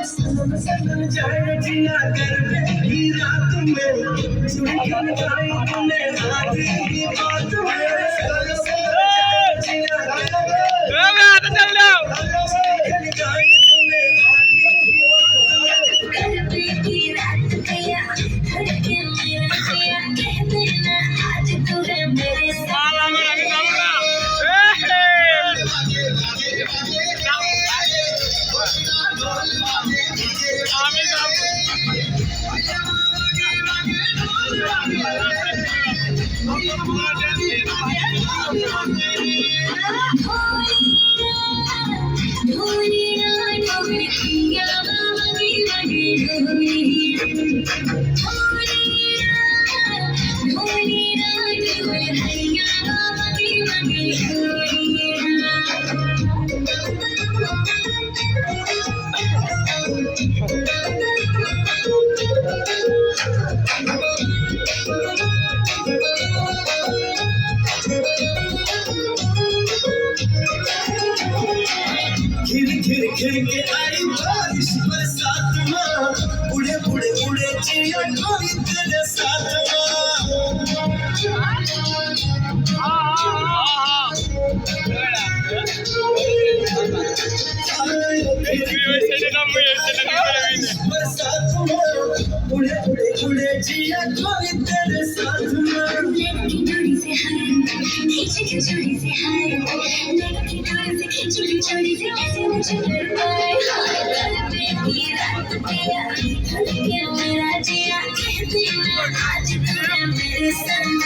सनम सनम जाए जिया कर ही रात में सुन जाए तूने आधी की बात में सनम सनम जिया कर जाए तूने आधी की बात में की रात गया हड़के मेरा जिया कह देना आज तू है मेरे साथ खिल के आई बारिश बरसात में बूढ़े बूढ़े बूढ़े चिड़िया कोई तेरे साथ बरसात में बूढ़े बूढ़े बूढ़े चिड़िया कोई तेरे साथ खिचड़ी से हाय खिचड़ी से खिचड़ी से कैसे मुझे डर पाए मेरी रात पिया हल्के मेरा जिया कहते ना आज तेरा मेरे संग